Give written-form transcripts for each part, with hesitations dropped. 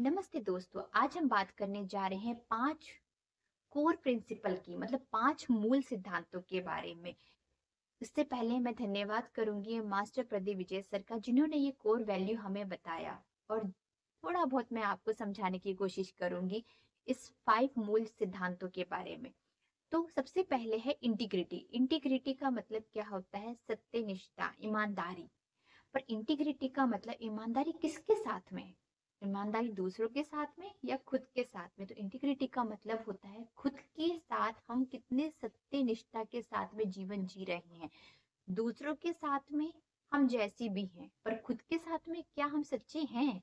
नमस्ते दोस्तों, आज हम बात करने जा रहे हैं 5 कोर प्रिंसिपल की मतलब 5 मूल सिद्धांतों के बारे में। इससे पहले मैं धन्यवाद करूंगी मास्टर प्रदीप विजय सर का, जिन्होंने ये कोर वैल्यू हमें बताया और थोड़ा बहुत मैं आपको समझाने की कोशिश करूंगी इस 5 मूल सिद्धांतों के बारे में। तो सबसे पहले है इंटीग्रिटी। इंटीग्रिटी का मतलब क्या होता है? सत्यनिष्ठा, ईमानदारी। पर इंटीग्रिटी का मतलब ईमानदारी किसके साथ में? ईमानदारी दूसरों के साथ में या खुद के साथ में? तो इंटीग्रिटी का मतलब होता है खुद के साथ हम कितने सत्य निष्ठा के साथ में जीवन जी रहे हैं। दूसरों के साथ में हम जैसी भी हैं, पर खुद के साथ में क्या हम सच्चे हैं?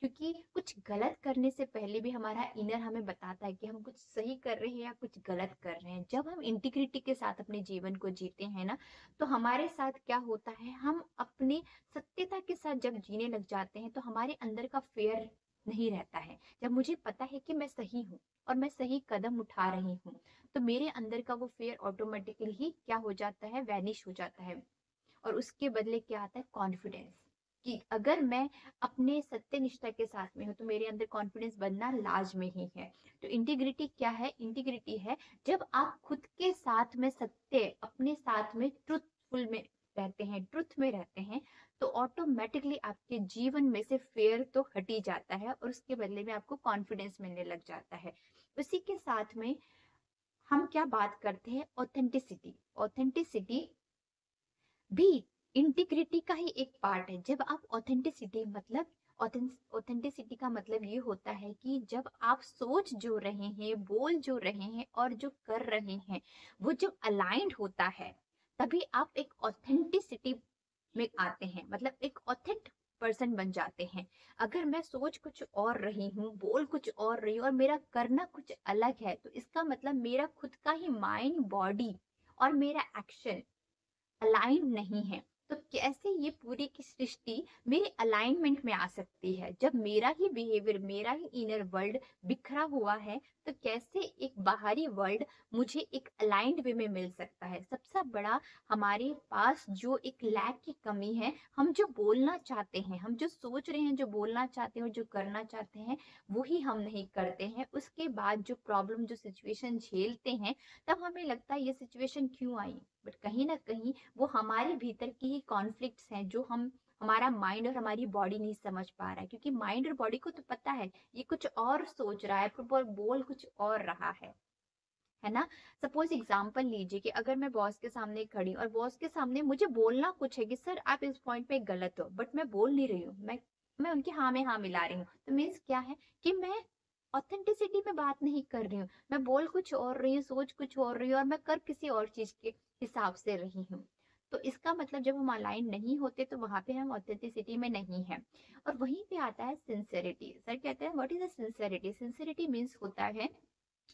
क्योंकि कुछ गलत करने से पहले भी हमारा इनर हमें बताता है कि हम कुछ सही कर रहे हैं या कुछ गलत कर रहे हैं। जब हम इंटीग्रिटी के साथ अपने जीवन को जीते हैं ना, तो हमारे साथ क्या होता है, हम अपनी सत्यता के साथ जब जीने लग जाते हैं तो हमारे अंदर का फेयर नहीं रहता है। जब मुझे पता है कि मैं सही हूँ और मैं सही कदम उठा रही हूँ, तो मेरे अंदर का वो फेयर ऑटोमेटिकली ही क्या हो जाता है, वैनिश हो जाता है। और उसके बदले क्या आता है? कॉन्फिडेंस। कि अगर मैं अपने सत्य निष्ठा के साथ में हूँ तो मेरे अंदर कॉन्फिडेंस बनना लाजमी ही है। तो इंटीग्रिटी क्या है? इंटीग्रिटी है जब आप खुद के साथ में सत्य, अपने साथ में ट्रुथफुल में रहते हैं, ट्रुथ में रहते हैं, तो ऑटोमेटिकली आपके जीवन में से फेयर तो हट ही जाता है और उसके बदले में आपको कॉन्फिडेंस मिलने लग जाता है। उसी के साथ में हम क्या बात करते हैं? ऑथेंटिसिटी। ऑथेंटिसिटी भी इंटीग्रिटी का ही एक पार्ट है। जब आप ऑथेंटिसिटी मतलब ऑथेंटिसिटी का मतलब ये होता है कि जब आप सोच जो रहे हैं, बोल जो रहे हैं और जो कर रहे हैं, वो जब अलाइंड होता है, तभी आप एक ऑथेंटिसिटी में आते हैं, मतलब एक ऑथेंट पर्सन बन जाते हैं। अगर मैं सोच कुछ और रही हूँ, बोल कुछ और रही हूँ और मेरा करना कुछ अलग है, तो इसका मतलब मेरा खुद का ही माइंड, बॉडी और मेरा एक्शन अलाइन नहीं है। तो कैसे ये पूरी की सृष्टि मेरे अलाइनमेंट में आ सकती है? जब मेरा ही बिहेवियर, मेरा ही इनर वर्ल्ड बिखरा हुआ है, तो कैसे एक बाहरी वर्ल्ड मुझे एक अलाइंड वे में मिल सकता है? सबसे बड़ा हमारे पास जो एक लैक की कमी है, हम जो बोलना चाहते हैं, हम जो सोच रहे हैं, जो बोलना चाहते हैं और जो करना चाहते हैं, वही हम नहीं करते हैं। उसके बाद जो प्रॉब्लम, जो सिचुएशन झेलते हैं, तब हमें लगता है ये सिचुएशन क्यों आई। बट कहीं ना कहीं वो हमारे भीतर की ही कॉन्फ्लिक्ट्स हैं, जो हम, हमारा माइंड और हमारी बॉडी नहीं समझ पा रहा है। क्योंकि माइंड और बॉडी को तो पता है ये कुछ और सोच रहा है, पर बोल कुछ और रहा है ना। सपोज एग्जांपल लीजिए कि अगर मैं बॉस के सामने खड़ी हूँ और बॉस के सामने मुझे बोलना कुछ है कि सर आप इस पॉइंट पे गलत हो, बट मैं बोल नहीं रही हूँ, मैं उनके हाँ में हाँ मिला रही हूँ, तो मीन्स क्या है कि मैं ऑथेंटिसिटी में बात नहीं कर रही हूँ। मैं बोल कुछ और रही हूँ, सोच कुछ और रही हूँ और मैं कर किसी और चीज के हिसाब से रही हूँ। तो इसका मतलब जब हम अलाइन नहीं होते तो वहां पे हम ऑथेंटिसिटी में नहीं है। और वहीं पे आता है सिंसेरिटी। सर कहते हैं what is a sincerity? Sincerity means होता है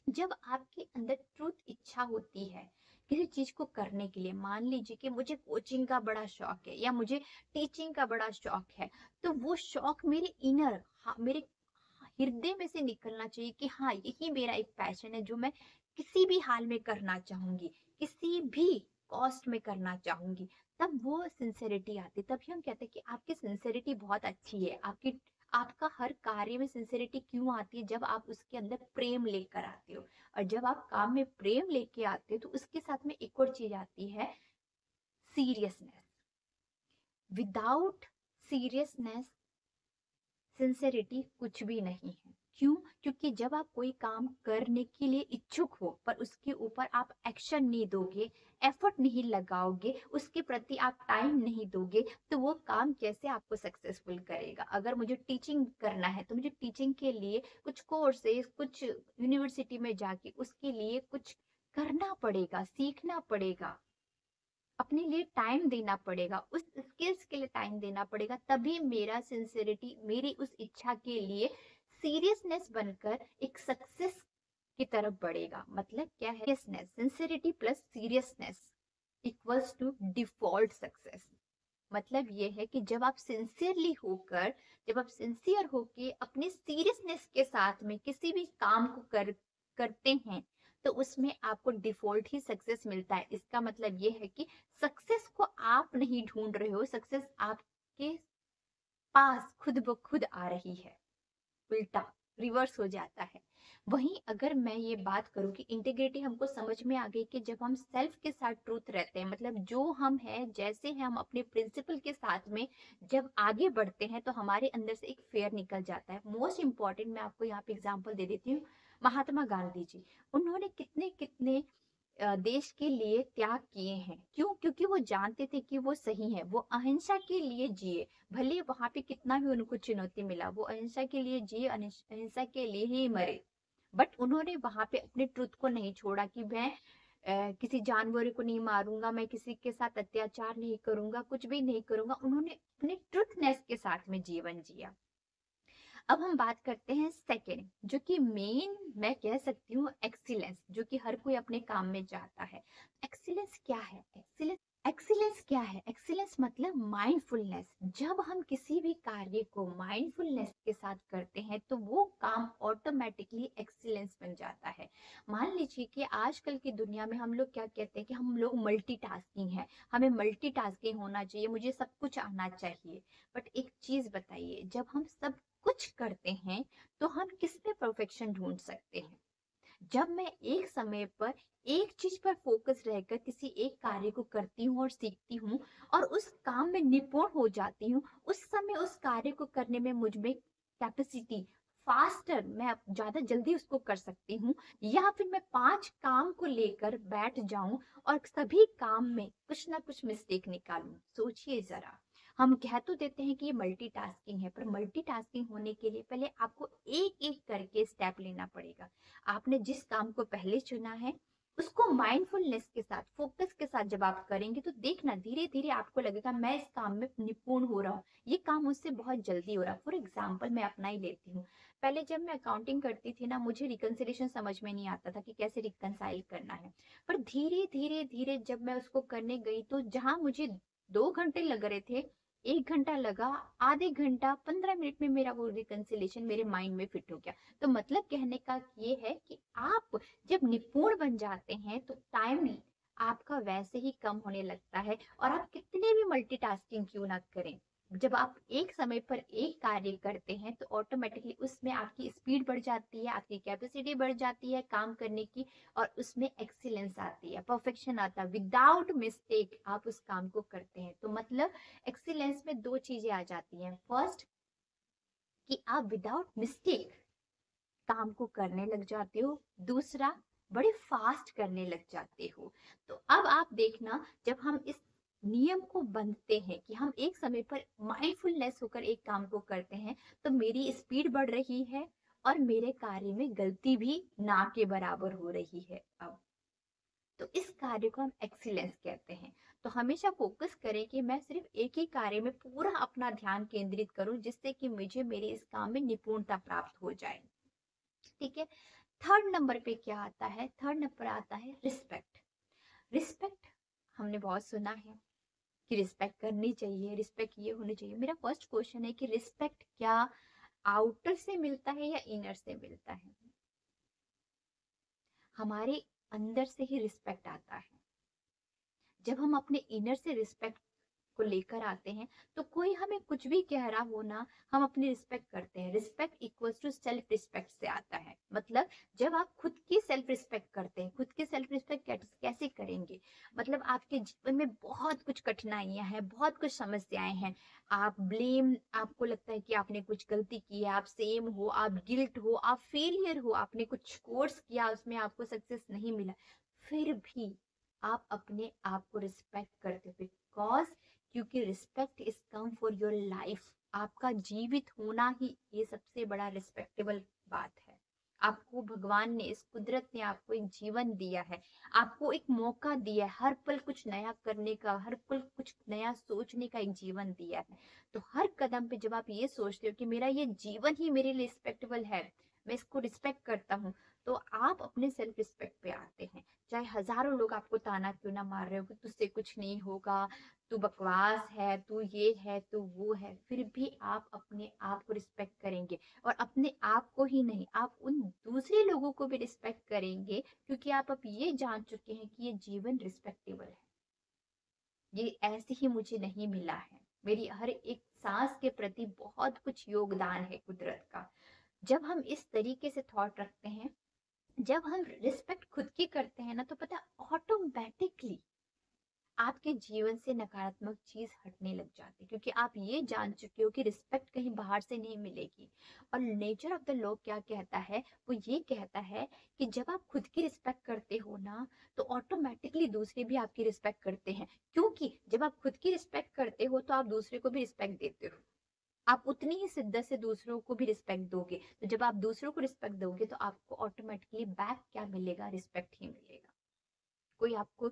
जब आपके अंदर ट्रूथ इच्छा होती है किसी चीज को करने के लिए। मान लीजिए कि मुझे कोचिंग का बड़ा शौक है या मुझे टीचिंग का बड़ा शौक है, तो वो शौक मेरे इनर, हाँ, मेरे हृदय में से निकलना चाहिए कि हाँ, यही मेरा एक पैशन है जो मैं किसी भी हाल में करना चाहूंगी, किसी भी कॉस्ट में करना चाहूंगी। तब वो सिंसेरिटी आती है। तभी हम कहते हैं कि आपकी सिंसेरिटी बहुत अच्छी है। आपकी, आपका हर कार्य में सिंसेरिटी क्यों आती है? जब आप उसके अंदर प्रेम लेकर आते हो। और जब आप काम में प्रेम लेके आते हो तो उसके साथ में एक और चीज आती है, सीरियसनेस। विदाउट सीरियसनेस सिंसेरिटी कुछ भी नहीं है। क्यों? क्योंकि जब आप कोई काम करने के लिए इच्छुक हो पर उसके ऊपर आप एक्शन नहीं दोगे, एफर्ट नहीं लगाओगे, उसके प्रति आप टाइम नहीं दोगे, तो वो काम कैसे आपको सक्सेसफुल करेगा? अगर मुझे टीचिंग करना है तो मुझे टीचिंग के लिए कुछ कोर्सेज, कुछ यूनिवर्सिटी में जाके उसके लिए कुछ करना पड़ेगा, सीखना पड़ेगा, अपने लिए टाइम देना पड़ेगा, उस स्किल्स के लिए टाइम देना पड़ेगा। तभी मेरा सिंसियरिटी, मेरी उस इच्छा के लिए सीरियसनेस बनकर एक सक्सेस की तरफ बढ़ेगा। मतलब क्या है? Seriousness, sincerity plus seriousness equals to default success. मतलब ये है कि जब आप सिंसियरली होकर, जब आप सिंसियर होके अपने सीरियसनेस के साथ में किसी भी काम को करते हैं, तो उसमें आपको डिफॉल्ट ही सक्सेस मिलता है। इसका मतलब ये है कि सक्सेस को आप नहीं ढूंढ रहे हो, सक्सेस आपके पास खुद ब खुद आ रही है। उल्टा रिवर्स हो जाता है। वहीं अगर मैं ये बात करूं कि इंटीग्रिटी हमको समझ में आ गई कि जब हम सेल्फ के साथ ट्रूथ रहते हैं, मतलब जो हम हैं जैसे हैं हम अपने प्रिंसिपल के साथ में जब आगे बढ़ते हैं तो हमारे अंदर से एक फेयर निकल जाता है। मोस्ट इंपॉर्टेंट मैं आपको यहाँ पे एग्जांपल दे देती हूँ, महात्मा गांधी जी। उन्होंने कितने कितने देश के लिए त्याग किए हैं। क्यों? क्योंकि वो जानते थे कि वो सही है, वो अहिंसा के लिए जिए। भले वहां पे कितना भी उनको चुनौती मिला, वो अहिंसा के लिए जिए, अहिंसा के लिए ही मरे। बट उन्होंने वहां पे अपने ट्रुथ को नहीं छोड़ा कि मैं किसी जानवर को नहीं मारूंगा, मैं किसी के साथ अत्याचार नहीं करूंगा, कुछ भी नहीं करूंगा। उन्होंने अपने ट्रुथनेस के साथ में जीवन जिया। अब हम बात करते हैं सेकंड, जो कि मेन मैं कह सकती हूँ एक्सीलेंस, जो कि हर कोई अपने काम में चाहता है। एक्सीलेंस क्या है? एक्सीलेंस क्या है? एक्सीलेंस मतलब माइंडफुलनेस। जब हम किसी भी कार्य को माइंडफुलनेस के साथ करते हैं तो वो काम ऑटोमेटिकली एक्सीलेंस बन जाता है। मान लीजिए कि आजकल की दुनिया में हम लोग क्या कहते हैं कि हम लोग मल्टीटास्किंग है, हमें मल्टीटास्किंग होना चाहिए, मुझे सब कुछ आना चाहिए। बट एक चीज बताइए, जब हम सब कुछ करते हैं तो हम किस में परफेक्शन ढूंढ सकते हैं? जब मैं एक समय पर एक चीज पर फोकस रहकर किसी एक कार्य को करती हूँ और सीखती हूँ और उस काम में निपुण हो जाती हूँ, उस समय उस कार्य को करने में मुझ में कैपेसिटी, फास्टर, मैं ज्यादा जल्दी उसको कर सकती हूँ। या फिर मैं 5 काम को लेकर बैठ जाऊं और सभी काम में कुछ ना कुछ मिस्टेक निकालूं। सोचिए जरा, हम कह तो देते हैं कि ये मल्टीटास्किंग है, पर मल्टीटास्किंग होने के लिए पहले आपको एक एक करके स्टेप लेना पड़ेगा। आपने जिस काम को पहले चुना है उसको माइंडफुलनेस के साथ, फोकस के साथ जब आप करेंगे तो देखना धीरे धीरे आपको लगेगा मैं इस काम में निपुण हो रहा हूँ, ये काम मुझसे बहुत जल्दी हो रहा है। फॉर एग्जाम्पल मैं अपना ही लेती हूँ। पहले जब मैं अकाउंटिंग करती थी ना, मुझे रिकंसिलेशन समझ में नहीं आता था कि कैसे रिकंसाइल करना है। पर धीरे धीरे धीरे जब मैं उसको करने गई तो जहां मुझे 2 घंटे लग रहे थे, 1 घंटा लगा, आधे घंटा 15 मिनट में मेरा वो रिकंसिलेशन मेरे माइंड में फिट हो गया। तो मतलब कहने का ये है कि आप जब निपुण बन जाते हैं तो टाइम आपका वैसे ही कम होने लगता है, और आप कितने भी मल्टीटास्किंग क्यों ना करें, जब आप एक समय पर एक कार्य करते हैं तो ऑटोमेटिकली उसमें आपकी स्पीड बढ़ जाती है, आपकी कैपेसिटी बढ़ जाती है काम करने की, और उसमें एक्सीलेंस आती है, परफेक्शन आता है, विदाउट मिस्टेक आप उस काम को करते हैं। तो मतलब एक्सीलेंस में 2 चीजें आ जाती हैं। फर्स्ट, कि आप विदाउट मिस्टेक काम को करने लग जाते हो। दूसरा, बड़े फास्ट करने लग जाते हो। तो अब आप देखना, जब हम इस नियम को बंधते हैं कि हम एक समय पर माइंडफुलनेस होकर एक काम को करते हैं, तो मेरी स्पीड बढ़ रही है और मेरे कार्य में गलती भी ना के बराबर हो रही है। अब तो इस कार्य को हम एक्सीलेंस कहते हैं। तो हमेशा फोकस करें कि मैं सिर्फ एक ही कार्य में पूरा अपना ध्यान केंद्रित करूं, जिससे कि मुझे मेरे इस काम में निपुणता प्राप्त हो जाए। ठीक है। थर्ड नंबर पे क्या आता है? थर्ड नंबर आता है रिस्पेक्ट। रिस्पेक्ट हमने बहुत सुना है कि रिस्पेक्ट करनी चाहिए, रिस्पेक्ट ये होनी चाहिए। मेरा फर्स्ट क्वेश्चन है कि रिस्पेक्ट क्या आउटर से मिलता है या इनर से मिलता है? हमारे अंदर से ही रिस्पेक्ट आता है। जब हम अपने इनर से रिस्पेक्ट को लेकर आते हैं तो कोई हमें कुछ भी कह रहा हो ना, हम अपनी रिस्पेक्ट करते हैं। Respect equals to self respect से आता है। मतलब जब आप खुद की सेल्फ रिस्पेक्ट करते हैं, खुद की सेल्फ रिस्पेक्ट कैसे करेंगे? मतलब आपके जीवन में बहुत कुछ कठिनाइयां हैं, बहुत कुछ समस्याएं हैं, आप ब्लेम, आपको लगता है कि आपने कुछ गलती की है, आप सेम हो, आप गिल्ट हो, आप फेलियर हो, आपने कुछ कोर्स किया उसमें आपको सक्सेस नहीं मिला, फिर भी आप अपने आप को रिस्पेक्ट करते हो। बिकॉज क्योंकि respect is come for your life. आपका जीवित होना ही ये सबसे बड़ा रिस्पेक्टेबल बात है। आपको भगवान ने, इस कुदरत ने आपको एक जीवन दिया है, आपको एक मौका दिया है, हर पल कुछ नया करने का, हर पल कुछ नया सोचने का एक जीवन दिया है। तो हर कदम पे जब आप ये सोचते हो कि मेरा ये जीवन ही मेरे लिए रिस्पेक्टेबल है, मैं इसको रिस्पेक्ट करता हूँ, तो आप अपने सेल्फ रिस्पेक्ट पे आते हैं। चाहे हजारों लोग आपको ताना क्यों ना मार रहे हो कि तुझसे कुछ नहीं होगा, तू बकवास है, तू ये है, तू वो है, फिर भी आप अपने आप को रिस्पेक्ट करेंगे। और अपने आप को ही नहीं, आप उन दूसरे लोगों को भी रिस्पेक्ट करेंगे, क्योंकि आप अब ये जान चुके हैं कि ये जीवन रिस्पेक्टेबल है, ये ऐसे ही मुझे नहीं मिला है, मेरी हर एक सांस के प्रति बहुत कुछ योगदान है कुदरत का। जब हम इस तरीके से थॉट रखते हैं, जब हम रिस्पेक्ट खुद की करते हैं ना, तो पता है ऑटोमेटिकली आपके जीवन से नकारात्मक चीज हटने लग जाती है, क्योंकि आप ये जान चुके हो कि रिस्पेक्ट कहीं बाहर से नहीं मिलेगी। और नेचर ऑफ द लॉ क्या कहता है, वो ये कहता है कि जब आप खुद की रिस्पेक्ट करते हो ना, तो ऑटोमेटिकली दूसरे भी आपकी रिस्पेक्ट करते हैं, क्योंकि जब आप खुद की रिस्पेक्ट करते हो तो आप दूसरे को भी रिस्पेक्ट देते हो। आप उतनी ही शिद्दत से दूसरों को भी रिस्पेक्ट दोगे, तो जब आप दूसरों को रिस्पेक्ट दोगे तो आपको ऑटोमेटिकली बैक क्या मिलेगा, रिस्पेक्ट ही मिलेगा। कोई आपको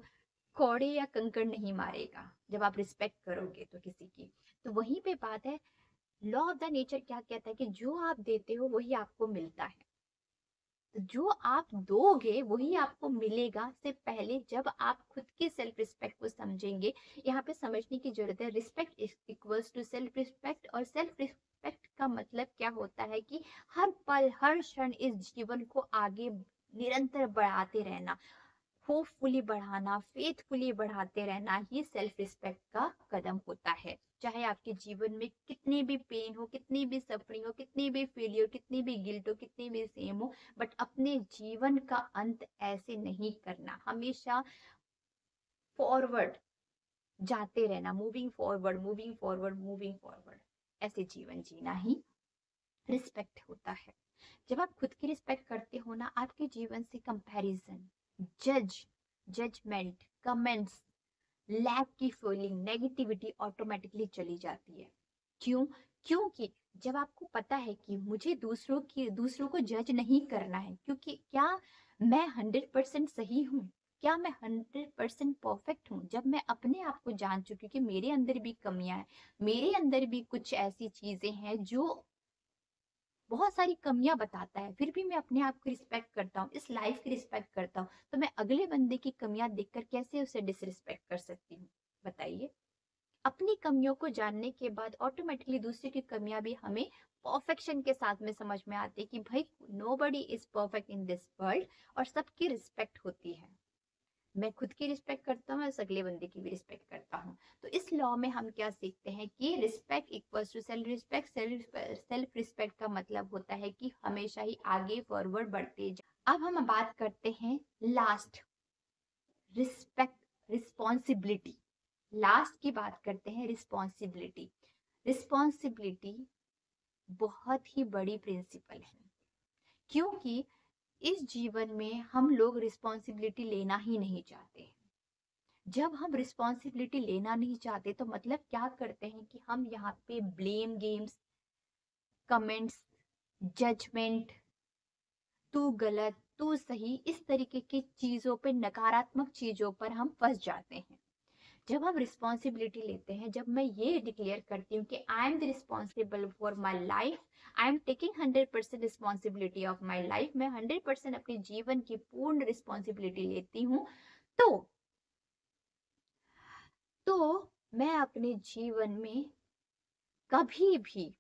कौड़े या कंकड़ नहीं मारेगा जब आप रिस्पेक्ट करोगे तो किसी की। तो वहीं पे बात है, लॉ ऑफ द नेचर क्या कहता है कि जो आप देते हो वही आपको मिलता है। तो जो आप दोगे वही आपको मिलेगा, से पहले जब आप खुद की सेल्फ रिस्पेक्ट को समझेंगे। यहाँ पे समझने की जरूरत है, respect equals to self respect, और सेल्फ रिस्पेक्ट का मतलब क्या होता है कि हर पल हर क्षण इस जीवन को आगे निरंतर बढ़ाते रहना, होपफुली बढ़ाना, फेथफुली बढ़ाते रहना ही सेल्फ रिस्पेक्ट का कदम होता है। चाहे आपके जीवन में कितनी भी पेन हो, कितनी भी सफरिंग हो, कितनी भी फेलियर, कितनी भी गिल्ट हो, कितनी भी सेम हो, बट अपने जीवन का अंत ऐसे नहीं करना। हमेशा फॉरवर्ड जाते रहना, moving forward, moving forward, moving forward, ऐसे जीवन जीना ही रिस्पेक्ट होता है। जब आप खुद की रिस्पेक्ट करते हो ना, आपके जीवन से कंपैरिजन, जजमेंट, कमेंट्स, लैक की फीलिंग, नेगेटिविटी ऑटोमेटिकली चली जाती है। क्यों? क्योंकि जब आपको पता है कि मुझे दूसरों को जज नहीं करना है, क्योंकि क्या मैं 100% सही हूँ, क्या मैं 100% परफेक्ट हूँ, जब मैं अपने आप को जान चुकी हूँ कि मेरे अंदर भी कमियां हैं, मेरे अंदर भी कुछ ऐसी चीजें हैं जो बहुत सारी कमियां बताता है, फिर भी मैं अपने आप की रिस्पेक्ट करता हूँ, इस लाइफ की रिस्पेक्ट करता हूँ, तो मैं अगले बंदे की कमियां देखकर कैसे उसे डिसरिस्पेक्ट कर सकती हूँ? बताइए। अपनी कमियों को जानने के बाद ऑटोमेटिकली दूसरे की कमियां भी हमें परफेक्शन के साथ में समझ में आती है कि भाई nobody is perfect in this world, और सबकी रिस्पेक्ट होती है। मैं खुद की रिस्पेक्ट करता हूँ, अगले बंदे की भी रिस्पेक्ट करता हूँ। तो इस लॉ में हम क्या सीखते हैं कि respect equals to self respect. Self respect का मतलब होता है कि हमेशा ही आगे फॉरवर्ड बढ़ते जाओ। अब हम बात करते हैं लास्ट, रिस्पेक्ट रिस्पॉन्सिबिलिटी। लास्ट की बात करते हैं, रिस्पॉन्सिबिलिटी। रिस्पॉन्सिबिलिटी बहुत ही बड़ी प्रिंसिपल है, क्योंकि इस जीवन में हम लोग रिस्पॉन्सिबिलिटी लेना ही नहीं चाहते। जब हम रिस्पॉन्सिबिलिटी लेना नहीं चाहते तो मतलब क्या करते हैं कि हम यहाँ पे ब्लेम गेम्स, कमेंट्स, जजमेंट, तू गलत, तू सही, इस तरीके की चीजों पे, नकारात्मक चीजों पर हम फंस जाते हैं। जब हम रिस्पॉन्सिबिलिटी लेते हैं, जब मैं ये डिक्लेयर करती हूँ कि I am the responsible for my life, I am taking 100% responsibility of my life, मैं 100% अपने जीवन की पूर्ण रिस्पॉन्सिबिलिटी लेती हूँ, तो मैं अपने जीवन में कभी भी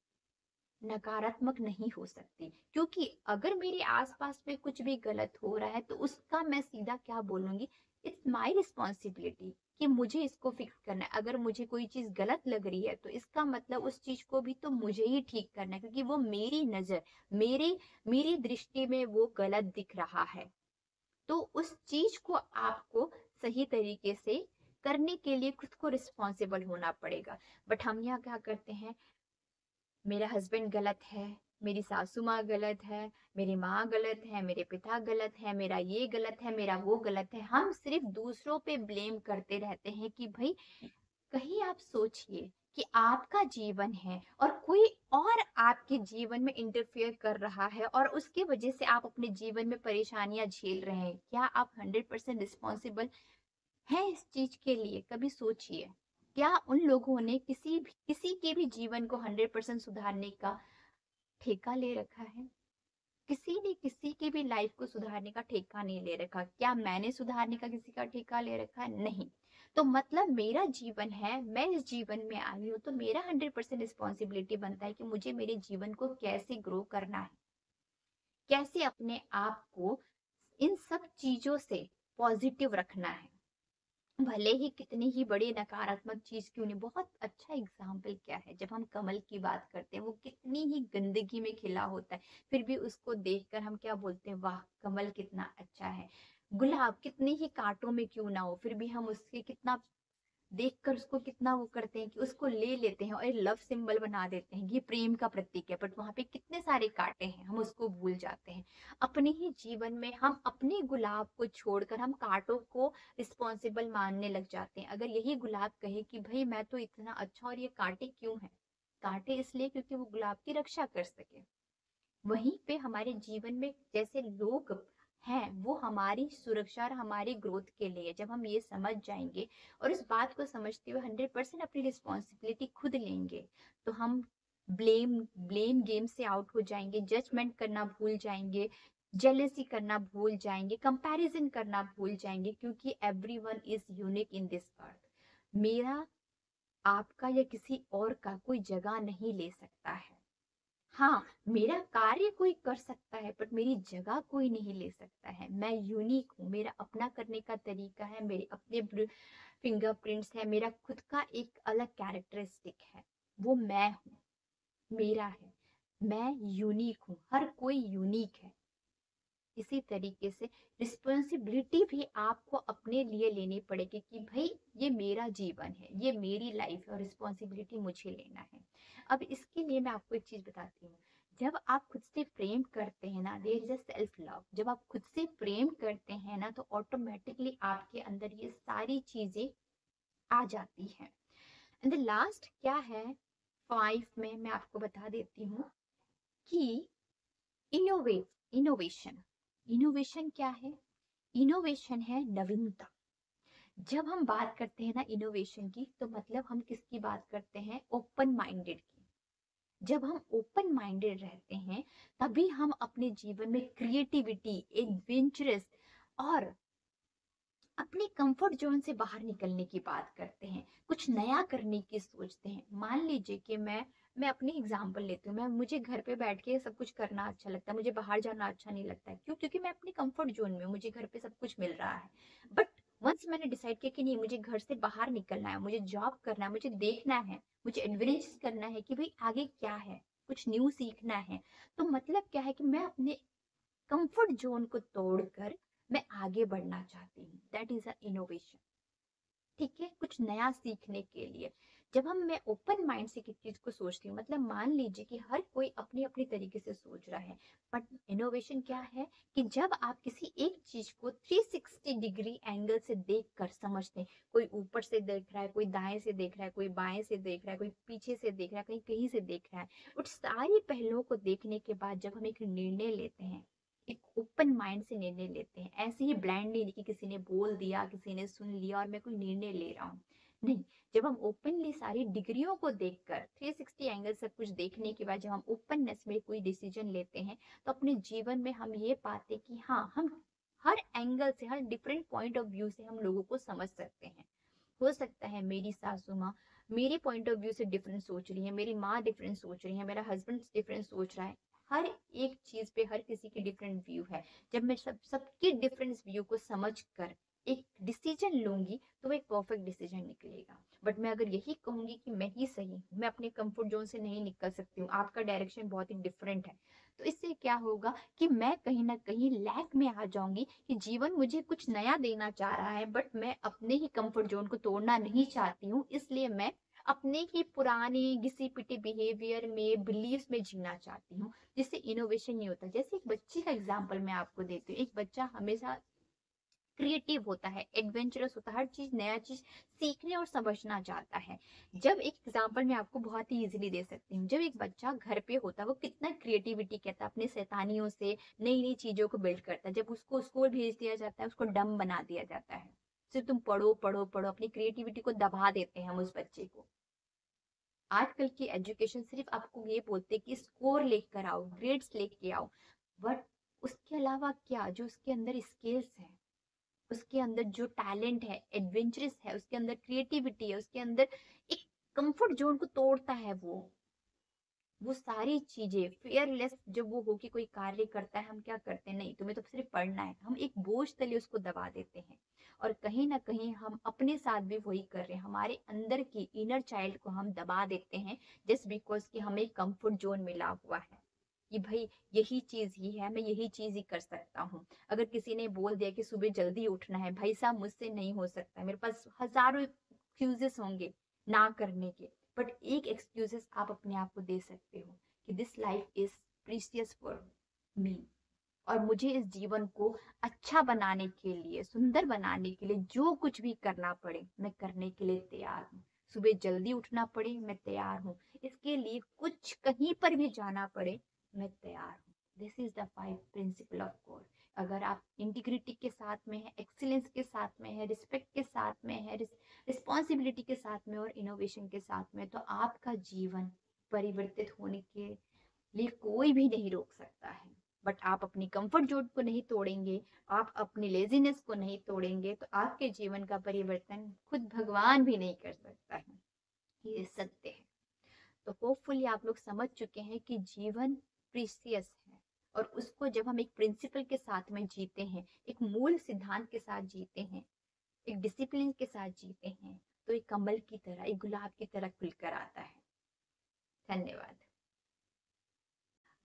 नकारात्मक नहीं हो सकती। क्योंकि अगर मेरे आसपास में कुछ भी गलत हो रहा है तो उसका मैं सीधा क्या बोलूंगी, इट्स माय रिस्पॉन्सिबिलिटी कि मुझे इसको फिक्स करना है। अगर मुझे कोई चीज गलत लग रही है तो इसका मतलब उस चीज को भी तो मुझे ही ठीक करना है, क्योंकि वो मेरी नजर, मेरी मेरी दृष्टि में वो गलत दिख रहा है। तो उस चीज को आपको सही तरीके से करने के लिए खुद को रिस्पॉन्सिबल होना पड़ेगा। बट हम यहाँ क्या करते हैं, मेरा हस्बैंड गलत है, मेरी सासू माँ गलत है, मेरी माँ गलत है, मेरे पिता गलत है, मेरा ये गलत है, मेरा वो गलत है, हम सिर्फ दूसरों पे ब्लेम करते रहते हैं। कि भाई कहीं आप सोचिए कि आपका जीवन है और कोई और आपके जीवन में इंटरफेयर कर रहा है, और उसकी वजह से आप अपने जीवन में परेशानियां झेल रहे हैं, क्या आप 100% रिस्पॉन्सिबल हैं इस चीज के लिए? कभी सोचिए। क्या उन लोगों ने किसी के भी जीवन को 100% सुधारने का ठेका ले रखा है? किसी ने किसी की भी लाइफ को सुधारने का ठेका नहीं ले रखा। क्या मैंने सुधारने का किसी का ठेका ले रखा है? नहीं। तो मतलब मेरा जीवन है, मैं इस जीवन में आई हूँ, तो मेरा 100% रिस्पॉन्सिबिलिटी बनता है कि मुझे मेरे जीवन को कैसे ग्रो करना है, कैसे अपने आप को इन सब चीजों से पॉजिटिव रखना है। भले ही कितनी ही बड़ी नकारात्मक चीज क्यों नहीं। बहुत अच्छा एग्जाम्पल क्या है, जब हम कमल की बात करते हैं, वो कितनी ही गंदगी में खिला होता है, फिर भी उसको देखकर हम क्या बोलते हैं, वाह कमल कितना अच्छा है। गुलाब कितने ही कांटों में क्यों ना हो, फिर भी हम उसके कितना देखकर उसको कितना वो करते हैं कि उसको ले लेते हैं और लव सिंबल बना देते हैं, ये प्रेम का प्रतीक है, बट वहां पे कितने सारे कांटे हैं, हम उसको भूल जाते हैं। अपने ही जीवन में हम अपने गुलाब को छोड़कर हम कांटों को रिस्पॉन्सिबल मानने लग जाते हैं। अगर यही गुलाब कहे कि भाई मैं तो इतना अच्छा, और ये कांटे क्यों हैं? कांटे इसलिए क्योंकि वो गुलाब की रक्षा कर सके। वहीं पे हमारे जीवन में जैसे लोग हैं, वो हमारी सुरक्षा और हमारी ग्रोथ के लिए, जब हम ये समझ जाएंगे और इस बात को समझते हुए 100% अपनी रिस्पॉन्सिबिलिटी खुद लेंगे, तो हम ब्लेम ब्लेम गेम से आउट हो जाएंगे, जजमेंट करना भूल जाएंगे, जेलेसी करना भूल जाएंगे, कंपैरिजन करना भूल जाएंगे, क्योंकि everyone is unique in this earth. मेरा, आपका या किसी और का कोई जगह नहीं ले सकता है। हाँ, मेरा कार्य कोई कर सकता है, बट मेरी जगह कोई नहीं ले सकता है। मैं यूनिक हूँ, मेरा अपना करने का तरीका है, मेरे अपने फिंगरप्रिंट्स है, मेरा खुद का एक अलग कैरेक्टरिस्टिक है। वो मैं हूँ, मेरा है। मैं यूनिक हूँ, हर कोई यूनिक है। इसी तरीके से रिस्पॉन्सिबिलिटी भी आपको अपने लिए लेनी पड़ेगी कि भाई ये मेरा जीवन है, ये मेरी लाइफ है, और रिस्पॉन्सिबिलिटी मुझे लेना है। अब इसके लिए मैं आपको एक चीज बताती हूँ। जब आप खुद से प्रेम करते हैं ना, there is a self love, जब आप खुद से प्रेम करते हैं ना, तो ऑटोमेटिकली आपके अंदर ये सारी चीजें आ जाती हैं। एंड द लास्ट क्या है, 5 में मैं आपको बता देती हूँ कि इनोवेट इनोवेशन। इनोवेशन क्या है? इनोवेशन है नवीनता। जब हम बात करते हैं ना इनोवेशन की, तो मतलब हम किसकी बात करते हैं? ओपन माइंडेड की। जब हम ओपन माइंडेड रहते हैं, तभी हम अपने जीवन में क्रिएटिविटी, एडवेंचरस और अपने कंफर्ट जोन से बाहर निकलने की बात करते हैं, कुछ नया करने की सोचते हैं। मान लीजिए कि मैं अपनी एग्जांपल लेती हूँ। मैं मुझे घर पे बैठ के सब कुछ करना अच्छा लगता है, मुझे बाहर जाना अच्छा नहीं लगता है। क्यों? क्योंकि मैं अपने कंफर्ट जोन में हूँ, मुझे घर पे सब कुछ मिल रहा है। बट वंस मैंने डिसाइड किया कि नहीं, मुझे घर से बाहर निकलना है, मुझे जॉब करना है, मुझे देखना है, मुझे एडवेंचर करना है कि भाई आगे क्या है, कुछ न्यू सीखना है, तो मतलब क्या है कि मैं अपने कंफर्ट जोन को तोड़कर मैं आगे बढ़ना चाहती हूँ। That is a innovation. ठीक है, कुछ नया सीखने के लिए जब मैं ओपन माइंड से किसी चीज को सोचती हूँ, मतलब मान लीजिए कि हर कोई अपनी अपनी तरीके से सोच रहा है, बट इनोवेशन क्या है कि जब आप किसी एक चीज को 360 डिग्री एंगल से देख कर समझते हैं, कोई ऊपर से देख रहा है, कोई दाएं से देख रहा है, कोई बाएं से देख रहा है, कोई पीछे से देख रहा है, कहीं कहीं से देख रहा है, उस सारी पहलुओं को देखने के बाद जब हम एक निर्णय लेते हैं, एक ओपन माइंड से निर्णय लेते हैं, ऐसे ही ब्लाइंडली नहीं कि किसी ने बोल दिया, किसी ने सुन लिया और मैं कोई निर्णय ले रहा हूँ, नहीं। जब हम ओपनली सारी डिग्रियों को देखकर 360 एंगल सब कुछ देखने के बाद जब हम ओपननेस में कोई डिसीजन लेते हैं, तो अपने जीवन में हम ये पाते कि हाँ, हम हर एंगल से, हर डिफरेंट पॉइंट ऑफ व्यू से हम लोगों को समझ सकते हैं। हो सकता है मेरी सासू माँ मेरे पॉइंट ऑफ व्यू से डिफरेंट सोच रही है, मेरी माँ डिफरेंट सोच रही है, मेरा हस्बैंड डिफरेंट सोच रहा है। हर एक चीज पे हर किसी की डिफरेंट व्यू है। जब मैं सबकी डिफरेंट व्यू को समझ कर एक डिसीजन लूंगी, तो वो एक परफेक्ट डिसीजन निकलेगा। बट मैं अगर यही कहूंगी कि मैं ही सही हूँ, मैं अपने कंफर्ट जोन से नहीं निकल सकती हूँ, आपका डायरेक्शन बहुत ही डिफरेंट है, तो इससे क्या होगा कि मैं कहीं ना कहीं लैक में आ जाऊंगी कि जीवन मुझे कुछ नया देना चाह रहा है, बट मैं अपने ही कंफर्ट जोन को तोड़ना नहीं चाहती हूँ, इसलिए मैं अपने ही पुराने घिसी पिटी बिहेवियर में, बिलीव्स में जीना चाहती हूँ, जिससे इनोवेशन नहीं होता। जैसे एक बच्चे का एग्जाम्पल मैं आपको देती हूँ। एक बच्चा हमेशा क्रिएटिव होता है, एडवेंचरस होता है, हर चीज नया चीज सीखने और समझना चाहता है। जब एक एग्जांपल मैं आपको बहुत ही इजीली दे सकती हूँ, जब एक बच्चा घर पे होता है, वो कितना क्रिएटिविटी कहता है, अपने शैतानियों से नई नई चीजों को बिल्ड करता है। जब उसको स्कूल भेज दिया जाता है, उसको डम बना दिया जाता है, सिर्फ तुम पढ़ो पढ़ो पढ़ो, अपनी क्रिएटिविटी को दबा देते हैं हम उस बच्चे को। आजकल की एजुकेशन सिर्फ आपको ये बोलते हैं कि स्कोर लेकर आओ, ग्रेड्स लेके आओ, बट उसके अलावा क्या, जो उसके अंदर स्किल्स है, उसके अंदर जो टैलेंट है, एडवेंचरस है, उसके अंदर क्रिएटिविटी है, उसके अंदर एक कंफर्ट जोन को तोड़ता है, वो सारी चीजें फेयरलेस जब वो हो कि कोई कार्य करता है, हम क्या करते हैं, नहीं तुम्हें तो सिर्फ पढ़ना है, हम एक बोझ तले उसको दबा देते हैं। और कहीं ना कहीं हम अपने साथ भी वही कर रहे हैं, हमारे अंदर की इनर चाइल्ड को हम दबा देते हैं, जस्ट बिकॉज कि हमें कंफर्ट जोन मिला हुआ है कि भाई यही चीज ही है, मैं यही चीज ही कर सकता हूँ। अगर किसी ने बोल दिया कि सुबह जल्दी उठना है, भाई साहब मुझसे नहीं हो सकता, मेरे पास हजारों एक्सक्यूजेस होंगे ना करने के, बट एक एक्सक्यूजेस आप अपने आप को दे सकते हो कि this life is precious for me, और मुझे इस जीवन को अच्छा बनाने के लिए, सुंदर बनाने के लिए जो कुछ भी करना पड़े मैं करने के लिए तैयार हूँ। सुबह जल्दी उठना पड़े मैं तैयार हूँ, इसके लिए कुछ कहीं पर भी जाना पड़े मैं तैयार हूँ। This is the 5 principle of God. अगर आप इंटीग्रिटी के साथ में है, एक्सीलेंस के साथ में है, रिस्पेक्ट के साथ में है, रिस्पॉन्सिबिलिटी के साथ में और इनोवेशन के साथ में, तो आपका जीवन परिवर्तित होने के लिए कोई भी नहीं रोक सकता है। बट आप अपनी कंफर्ट जोन को नहीं तोड़ेंगे, आप अपनी लेजीनेस को नहीं तोड़ेंगे, तो आपके जीवन का परिवर्तन खुद भगवान भी नहीं कर सकता है। ये सत्य है। तो होपफुली आप लोग समझ चुके हैं कि जीवन प्रीसियस है, और उसको जब हम एक प्रिंसिपल के साथ में जीते हैं, एक मूल सिद्धांत के साथ जीते हैं, एक डिसिप्लिन के साथ जीते हैं, तो एक कमल की तरह, एक गुलाब की तरह खुलकर आता है। धन्यवाद।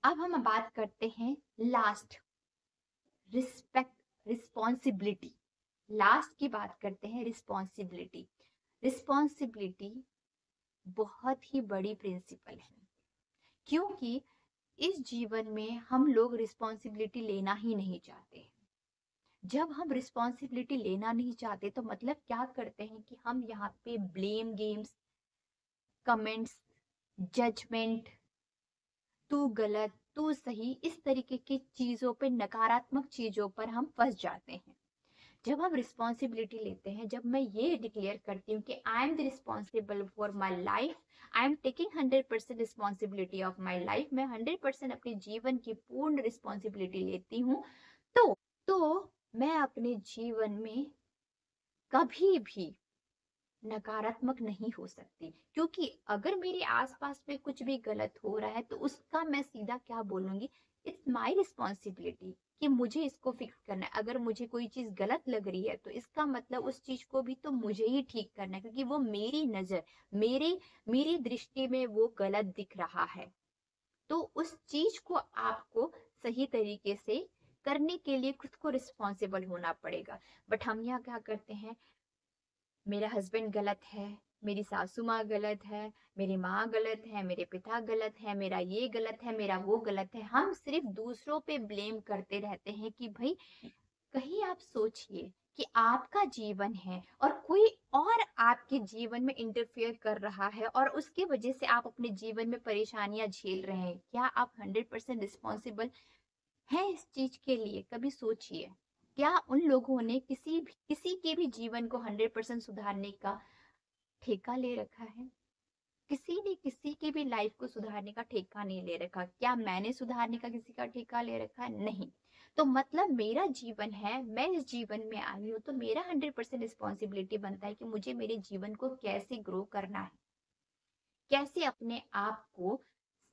अब हम बात करते हैं लास्ट, रिस्पेक्ट, रिस्पॉन्सिबिलिटी। लास्ट की बात करते हैं रिस्पॉन्सिबिलिटी। रिस्पॉन्सिबिलिटी बहुत ही बड़ी प्रिंसिपल है, क्योंकि इस जीवन में हम लोग रिस्पॉन्सिबिलिटी लेना ही नहीं चाहते। जब हम रिस्पॉन्सिबिलिटी लेना नहीं चाहते तो मतलब क्या करते हैं कि हम यहाँ पे ब्लेम गेम्स, कमेंट्स, जजमेंट, तू गलत, तू सही, इस तरीके की चीजों पे, नकारात्मक चीजों पर हम फंस जाते हैं। जब हम रिस्पॉन्सिबिलिटी लेते हैं, जब मैं ये डिक्लेयर करती हूँ कि I am the responsible for my life, I am taking 100% responsibility of my life, मैं 100% अपने जीवन की पूर्ण रिस्पॉन्सिबिलिटी लेती हूँ, तो मैं अपने जीवन में कभी भी नकारात्मक नहीं हो सकती। क्योंकि अगर मेरे आसपास में कुछ भी गलत हो रहा है तो उसका मैं सीधा क्या बोलूंगी, इट्स माय रिस्पॉन्सिबिलिटी कि मुझे इसको फिक्स करना है। अगर मुझे कोई चीज गलत लग रही है तो इसका मतलब उस चीज को भी तो मुझे ही ठीक करना है, क्योंकि वो मेरी नजर, मेरे मेरी दृष्टि में वो गलत दिख रहा है। तो उस चीज को आपको सही तरीके से करने के लिए खुद को रिस्पॉन्सिबल होना पड़ेगा। बट हम यहाँ क्या करते हैं, मेरा हस्बैंड गलत है, मेरी सासू माँ गलत है, मेरी माँ गलत है, मेरे पिता गलत है, मेरा ये गलत है, मेरा वो गलत है, हम सिर्फ दूसरों पे ब्लेम करते रहते हैं। कि भाई कहीं आप सोचिए कि आपका जीवन है और कोई और आपके जीवन में इंटरफेयर कर रहा है और उसकी वजह से आप अपने जीवन में परेशानियां झेल रहे हैं, क्या आप 100% रिस्पॉन्सिबल हैं इस चीज के लिए? कभी सोचिए, क्या उन लोगों ने किसी के भी जीवन को 100% सुधारने का ठेका ले रखा है? किसी ने किसी की भी लाइफ को सुधारने का ठेका नहीं ले रखा। क्या मैंने सुधारने का किसी का ठेका ले रखा है? नहीं। तो मतलब मेरा जीवन है, मैं इस जीवन में आई हूँ, तो मेरा 100% रिस्पॉन्सिबिलिटी बनता है कि मुझे मेरे जीवन को कैसे ग्रो करना है, कैसे अपने आप को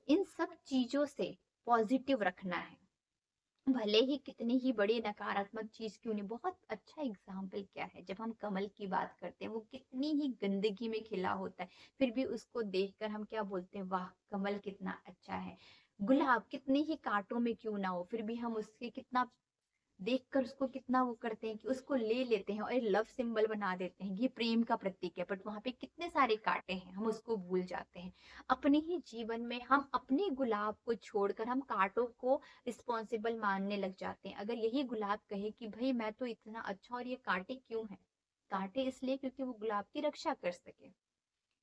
इन सब चीजों से पॉजिटिव रखना है, भले ही कितनी ही बड़ी नकारात्मक चीज क्यों नहीं। बहुत अच्छा एग्जाम्पल क्या है, जब हम कमल की बात करते हैं, वो कितनी ही गंदगी में खिला होता है, फिर भी उसको देखकर हम क्या बोलते हैं, वाह कमल कितना अच्छा है। गुलाब कितने ही कांटों में क्यों ना हो, फिर भी हम उसके कितना देखकर उसको कितना वो करते हैं कि उसको ले लेते हैं और लव सिंबल बना देते हैं, ये प्रेम का प्रतीक है, बट वहां पे कितने सारे कांटे हैं, हम उसको भूल जाते हैं। अपने ही जीवन में हम अपने गुलाब को छोड़कर हम कांटों को रिस्पॉन्सिबल मानने लग जाते हैं। अगर यही गुलाब कहे कि भाई मैं तो इतना अच्छा और ये कांटे क्यों हैं, कांटे इसलिए क्योंकि वो गुलाब की रक्षा कर सके।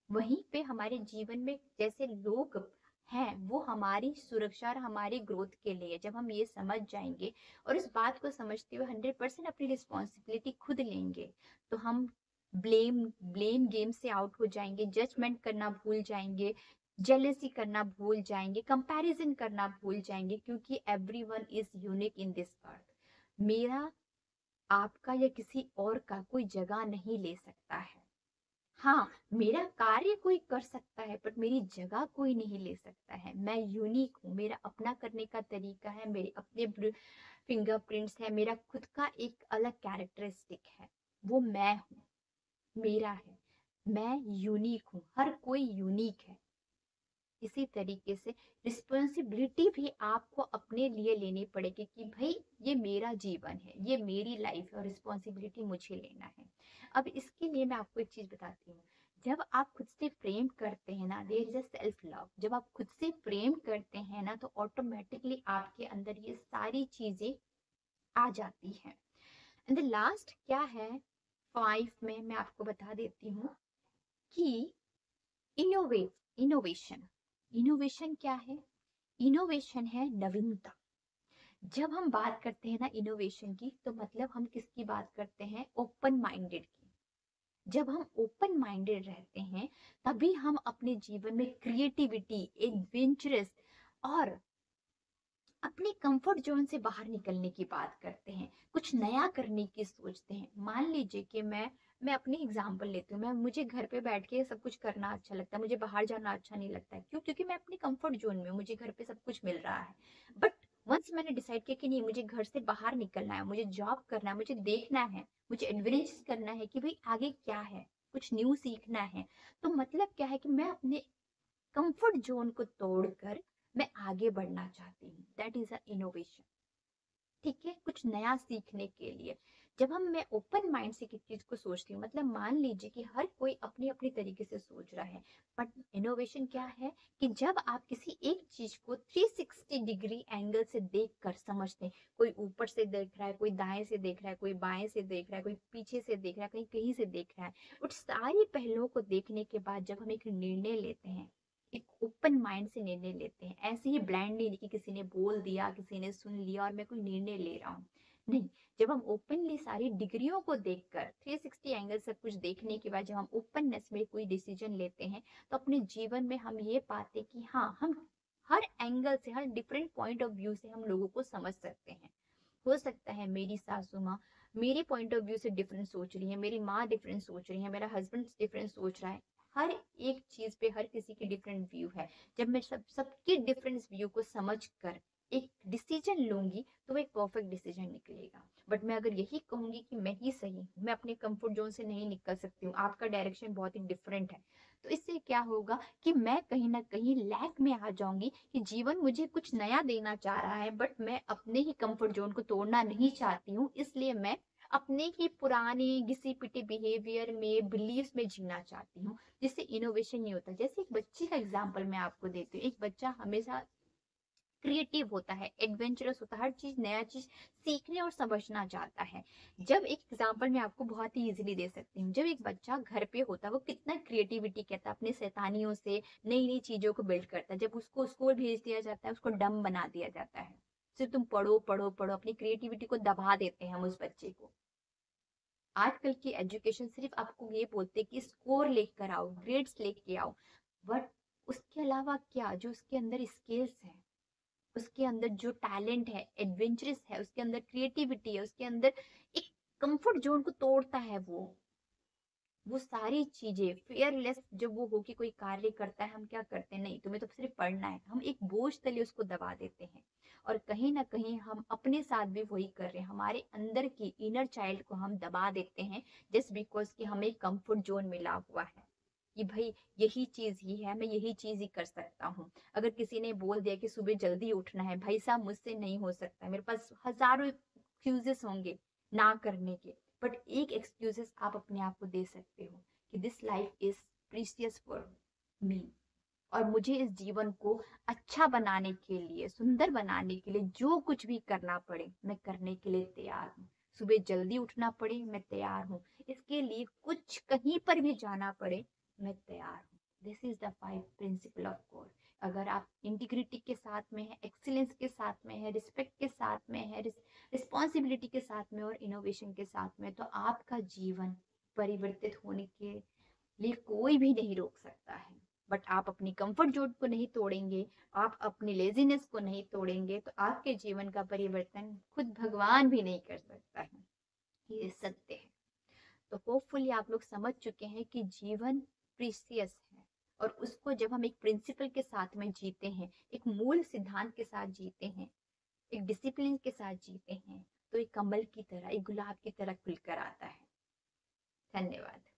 वहीं पे हमारे जीवन में जैसे लोग हैं, वो हमारी सुरक्षा और हमारी ग्रोथ के लिए, जब हम ये समझ जाएंगे और इस बात को समझते हुए 100% अपनी रिस्पॉन्सिबिलिटी खुद लेंगे, तो हम ब्लेम गेम से आउट हो जाएंगे, जजमेंट करना भूल जाएंगे, जेलेसी करना भूल जाएंगे, कंपैरिजन करना भूल जाएंगे, क्योंकि everyone is unique in this earth. मेरा, आपका या किसी और का कोई जगह नहीं ले सकता है। हाँ, मेरा कार्य कोई कर सकता है बट मेरी जगह कोई नहीं ले सकता है। मैं यूनिक हूँ, मेरा अपना करने का तरीका है, मेरे अपने फिंगरप्रिंट्स है, मेरा खुद का एक अलग कैरेक्टरिस्टिक है। वो मैं हूँ, मेरा है। मैं यूनिक हूँ, हर कोई यूनिक है। इसी तरीके से रिस्पॉन्सिबिलिटी भी आपको अपने लिए लेनी पड़ेगी कि भाई ये मेरा जीवन है, ये मेरी लाइफ है और रिस्पॉन्सिबिलिटी मुझे लेना है। अब इसके लिए मैं आपको एक चीज बताती हूँ। जब आप खुद से प्रेम करते हैं ना, there is a self love. जब आप खुद से प्रेम करते हैं ना, तो ऑटोमेटिकली आपके अंदर ये सारी चीजें आ जाती हैं। एंड द लास्ट क्या है, 5 में मैं आपको बता देती हूँ कि इनोवेशन। इनोवेशन क्या है? इनोवेशन है नवीनता। जब हम बात करते हैं ना इनोवेशन की, तो मतलब हम किसकी बात करते हैं? ओपन माइंडेड की। जब हम ओपन माइंडेड रहते हैं, तभी हम अपने जीवन में क्रिएटिविटी, एडवेंचरस और अपने कंफर्ट जोन से बाहर निकलने की बात करते हैं, कुछ नया करने की सोचते हैं। मान लीजिए कि मैं अपनी एग्जांपल लेती हूँ। मैं मुझे घर पे बैठ के सब कुछ करना अच्छा लगता है, मुझे बाहर जाना अच्छा नहीं लगता है। क्यों? क्योंकि मैं अपनी कंफर्ट जोन में हूँ, मुझे घर पे सब कुछ मिल रहा है। बट वंस मैंने डिसाइड किया कि नहीं, मुझे घर से बाहर निकलना है, मुझे जॉब करना है, मुझे देखना है, मुझे एडवेंचर करना है कि भाई आगे क्या है, कुछ न्यू सीखना है। तो मतलब क्या है कि मैं अपने कंफर्ट जोन को तोड़कर मैं आगे बढ़ना चाहती हूँ। That is a innovation. ठीक है, कुछ नया सीखने के लिए। जब मैं ओपन माइंड से किसी चीज को सोचती हूँ, मतलब मान लीजिए कि हर कोई अपनी अपनी तरीके से सोच रहा है, बट इनोवेशन क्या है कि जब आप किसी एक चीज को 360 डिग्री एंगल से देख कर समझते हैं। कोई ऊपर से देख रहा है, कोई दाएं से देख रहा है, कोई बाएं से देख रहा है, कोई पीछे से देख रहा है, कहीं कहीं से देख रहा है। उन सारी पहलुओं को देखने के बाद जब हम एक निर्णय लेते हैं, एक ओपन माइंड से निर्णय लेते हैं, ऐसे ही ब्लाइंडली नहीं कि किसी ने बोल दिया, किसी ने सुन लिया और मैं कोई निर्णय ले रहा हूँ। नहीं, जब हम ओपनली सारी डिग्रियों को देखकर 360 एंगल से कुछ देखने के बाद जब हम ओपननेस में कोई डिसीजन लेते हैं, तो अपने जीवन में हम ये पाते कि हाँ, हम हर एंगल से, हर डिफरेंट पॉइंट ऑफ व्यू से हम लोगों को समझ सकते हैं। हो सकता है मेरी सासू माँ मेरे पॉइंट ऑफ व्यू से डिफरेंट सोच रही है, मेरी माँ डिफरेंट सोच रही है, मेरा हस्बैंड डिफरेंट सोच रहा है। हर एक चीज पे हर किसी की डिफरेंट व्यू है। जब मैं सबकी डिफरेंट व्यू को समझ कर एक डिसीजन लूंगी, तो वो एक परफेक्ट डिसीजन निकलेगा। बट मैं अगर यही कहूंगी कि मैं ही सही हूँ, मैं अपने कंफर्ट जोन से नहीं निकल सकती हूँ, आपका डायरेक्शन बहुत ही डिफरेंट है, तो इससे क्या होगा कि मैं कहीं ना कहीं लैक में आ जाऊंगी कि जीवन मुझे कुछ नया देना चाह रहा है, बट मैं अपने ही कंफर्ट जोन को तोड़ना नहीं चाहती हूँ। इसलिए मैं अपने ही पुराने घिसी पिटी बिहेवियर में, बिलीव्स में जीना चाहती हूँ, जिससे इनोवेशन नहीं होता। जैसे एक बच्चे का एग्जाम्पल मैं आपको देती हूँ। एक बच्चा हमेशा क्रिएटिव होता है, एडवेंचरस होता है, हर चीज नया चीज सीखने और समझना चाहता है। जब एक एग्जांपल मैं आपको बहुत ही इजीली दे सकती हूँ, जब एक बच्चा घर पे होता है, वो कितना क्रिएटिविटी कहता है, अपने शैतानियों से नई नई चीजों को बिल्ड करता है। जब उसको स्कूल भेज दिया जाता है, उसको डम बना दिया जाता है, सिर्फ तुम पढ़ो पढ़ो पढ़ो, अपनी क्रिएटिविटी को दबा देते हैं हम उस बच्चे को। आजकल की एजुकेशन सिर्फ आपको ये बोलते हैं कि स्कोर लेकर आओ, ग्रेड्स लेके आओ, बट उसके अलावा क्या, जो उसके अंदर स्किल्स है, उसके अंदर जो टैलेंट है, एडवेंचरस है, उसके अंदर क्रिएटिविटी है, उसके अंदर एक कंफर्ट जोन को तोड़ता है वो सारी चीजें फियरलेस जब वो होके कोई कार्य करता है, हम क्या करते हैं, नहीं तुम्हें तो सिर्फ पढ़ना है, हम एक बोझ तले उसको दबा देते हैं। और कहीं ना कहीं हम अपने साथ भी वही कर रहे हैं, हमारे अंदर की इनर चाइल्ड को हम दबा देते हैं, जस्ट बिकॉज कि हमें कंफर्ट जोन मिला हुआ है कि भाई यही चीज ही है, मैं यही चीज ही कर सकता हूँ। अगर किसी ने बोल दिया कि सुबह जल्दी उठना है, भाई साहब मुझसे नहीं हो सकता, मेरे पास हजारों एक्सक्यूजेस होंगे ना करने के, बट एक एक्सक्यूजेस आप अपने आप को दे सकते हो कि this life is precious for me, और मुझे इस जीवन को अच्छा बनाने के लिए, सुंदर बनाने के लिए जो कुछ भी करना पड़े, मैं करने के लिए तैयार हूँ। सुबह जल्दी उठना पड़े, मैं तैयार हूँ। इसके लिए कुछ कहीं पर भी जाना पड़े, मैं तैयार हूँ। This is the 5 principle of God. अगर आप इंटीग्रिटी के साथ में है, एक्सीलेंस के साथ में है, रिस्पेक्ट के साथ में है, रिस्पॉन्सिबिलिटी के साथ में और इनोवेशन के साथ में, तो आपका जीवन परिवर्तित होने के लिए कोई भी नहीं रोक सकता है। बट आप अपनी कंफर्ट जोन को नहीं तोड़ेंगे, आप अपनी लेजीनेस को नहीं तोड़ेंगे, तो आपके जीवन का परिवर्तन खुद भगवान भी नहीं कर सकता है। ये सत्य है। तो होपफुली आप लोग समझ चुके हैं कि जीवन प्रीसियस है, और उसको जब हम एक प्रिंसिपल के साथ में जीते हैं, एक मूल सिद्धांत के साथ जीते हैं, एक डिसिप्लिन के साथ जीते हैं, तो एक कमल की तरह, एक गुलाब की तरह खुलकर आता है। धन्यवाद।